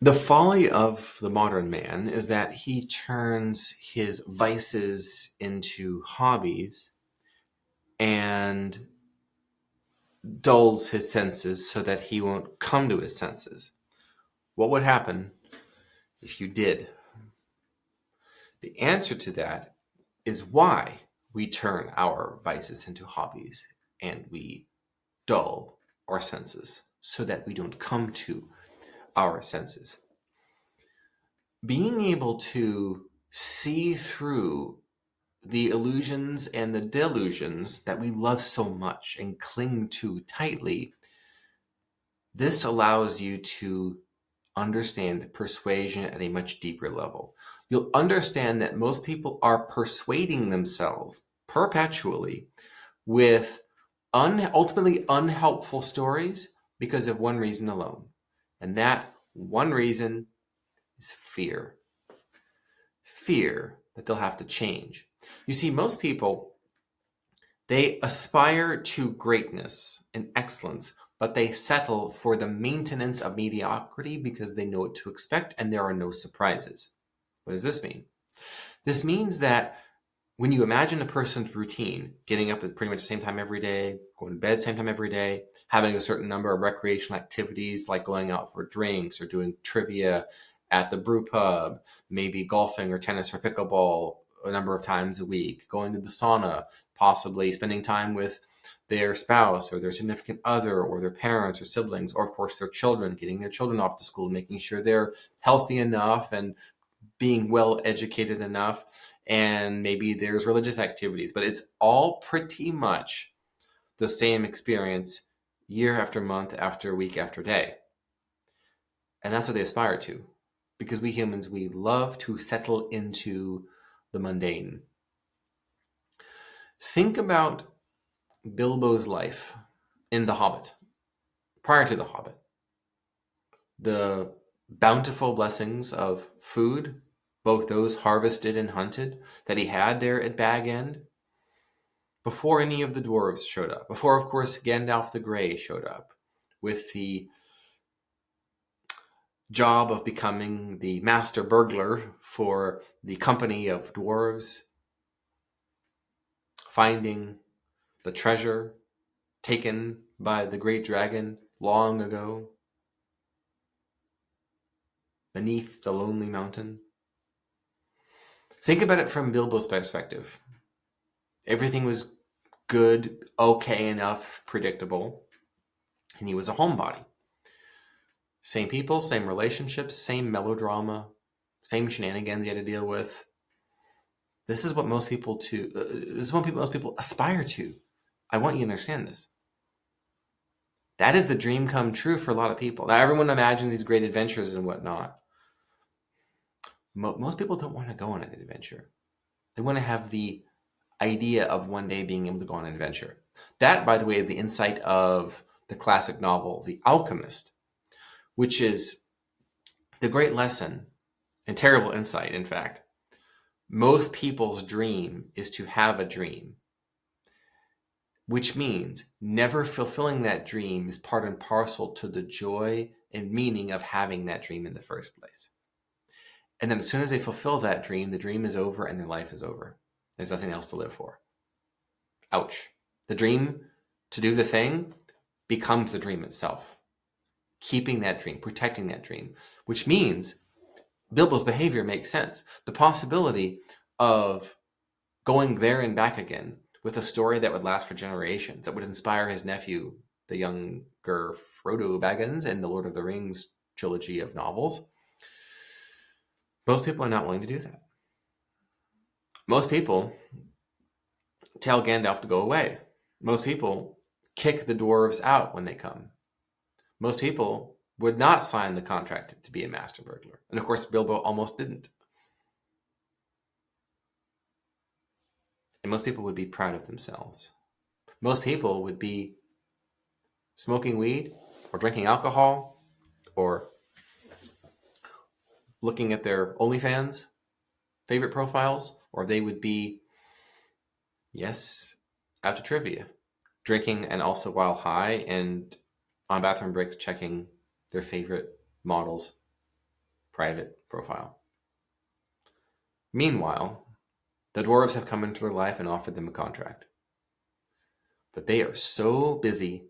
The folly of the modern man is that he turns his vices into hobbies and dulls his senses so that he won't come to his senses. What would happen if you did? The answer to that is why we turn our vices into hobbies and we dull our senses so that we don't come to our senses. Being able to see through the illusions and the delusions that we love so much and cling to tightly, this allows you to understand persuasion at a much deeper level. You'll understand that most people are persuading themselves perpetually with ultimately unhelpful stories because of one reason alone. And that one reason is fear. Fear that they'll have to change. You see, most people, they aspire to greatness and excellence, but they settle for the maintenance of mediocrity because they know what to expect and there are no surprises. What does this mean? This means that when you imagine a person's routine, getting up at pretty much the same time every day, going to bed same time every day, having a certain number of recreational activities like going out for drinks or doing trivia at the brew pub, maybe golfing or tennis or pickleball a number of times a week, going to the sauna, possibly spending time with their spouse or their significant other or their parents or siblings, or of course their children, getting their children off to school, making sure they're healthy enough and being well educated enough, and maybe there's religious activities, but it's all pretty much the same experience year after month after week after day. And that's what they aspire to, because we humans, we love to settle into the mundane. Think about Bilbo's life in The Hobbit, prior to The Hobbit. The bountiful blessings of food, both those harvested and hunted, that he had there at Bag End, before any of the dwarves showed up, before, of course, Gandalf the Grey showed up with the job of becoming the master burglar for the company of dwarves, finding the treasure taken by the great dragon long ago beneath the lonely mountain. Think about it from Bilbo's perspective. Everything was good, okay enough, predictable, and he was a homebody. Same people, same relationships, same melodrama, same shenanigans he had to deal with. This is what most people most people aspire to. I want you to understand this. That is the dream come true for a lot of people. Now, everyone imagines these great adventures and whatnot. Most people don't want to go on an adventure. They want to have the idea of one day being able to go on an adventure. That, by the way, is the insight of the classic novel, The Alchemist, which is the great lesson and terrible insight, in fact. Most people's dream is to have a dream, which means never fulfilling that dream is part and parcel to the joy and meaning of having that dream in the first place. And then as soon as they fulfill that dream, the dream is over and their life is over. There's nothing else to live for. Ouch. The dream to do the thing becomes the dream itself. Keeping that dream, protecting that dream, which means Bilbo's behavior makes sense. The possibility of going there and back again with a story that would last for generations, that would inspire his nephew, the younger Frodo Baggins, in the Lord of the Rings trilogy of novels. Most people are not willing to do that. Most people tell Gandalf to go away. Most people kick the dwarves out when they come. Most people would not sign the contract to be a master burglar. And of course, Bilbo almost didn't. And most people would be proud of themselves. Most people would be smoking weed or drinking alcohol or looking at their OnlyFans favorite profiles, or they would be, yes, out to trivia, drinking and also while high and on bathroom breaks checking their favorite models private profile. Meanwhile, the dwarves have come into their life and offered them a contract. But they are so busy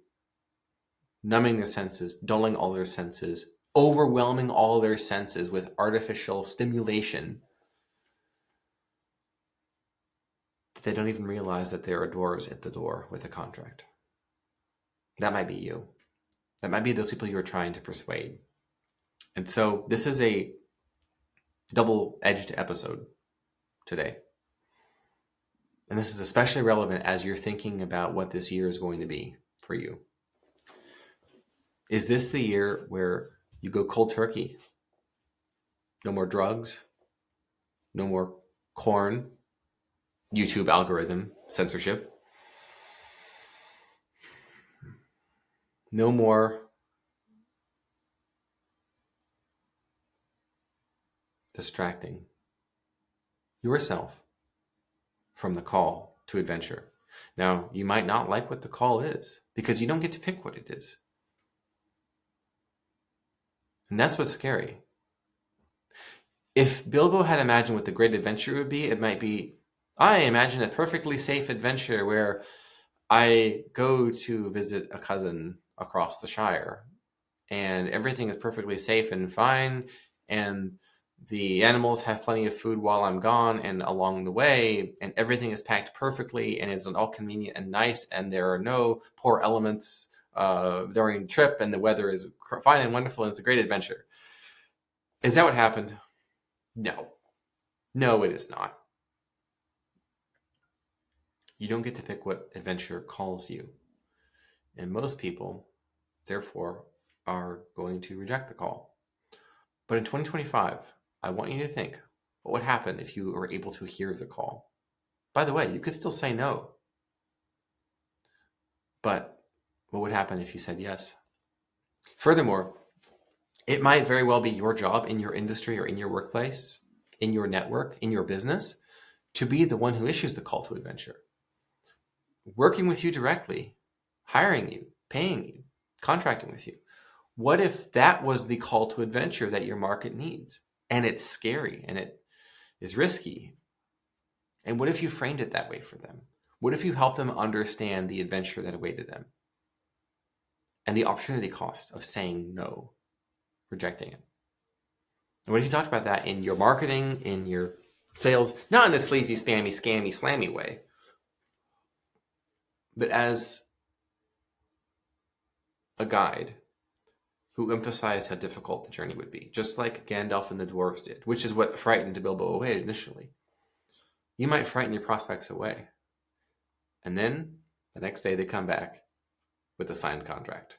numbing their senses, dulling all their senses, overwhelming all their senses with artificial stimulation that they don't even realize that there are dwarves at the door with a contract. That might be you. That might be those people you're trying to persuade. And so this is a double-edged episode today. And this is especially relevant as you're thinking about what this year is going to be for you. Is this the year where you go cold turkey? No more drugs, no more corn, YouTube algorithm censorship, no more distracting yourself from the call to adventure. Now, you might not like what the call is because you don't get to pick what it is. And that's what's scary. If Bilbo had imagined what the great adventure would be, it might be, I imagine a perfectly safe adventure where I go to visit a cousin across the Shire and everything is perfectly safe and fine and the animals have plenty of food while I'm gone and along the way, and everything is packed perfectly and is all convenient and nice, and there are no poor elements during the trip, and the weather is fine and wonderful, and it's a great adventure. Is that what happened? No. No, it is not. You don't get to pick what adventure calls you. And most people, therefore, are going to reject the call. But in 2025, I want you to think, what would happen if you were able to hear the call? By the way, you could still say no. But what would happen if you said yes? Furthermore, it might very well be your job in your industry or in your workplace, in your network, in your business, to be the one who issues the call to adventure. Working with you directly, hiring you, paying you, contracting with you. What if that was the call to adventure that your market needs? And it's scary and it is risky. And what if you framed it that way for them? What if you helped them understand the adventure that awaited them and the opportunity cost of saying no, rejecting it? And what if you talked about that in your marketing, in your sales, not in a sleazy, spammy, scammy, slammy way, but as a guide who emphasized how difficult the journey would be, just like Gandalf and the dwarves did, which is what frightened Bilbo away initially. You might frighten your prospects away. And then the next day they come back with a signed contract.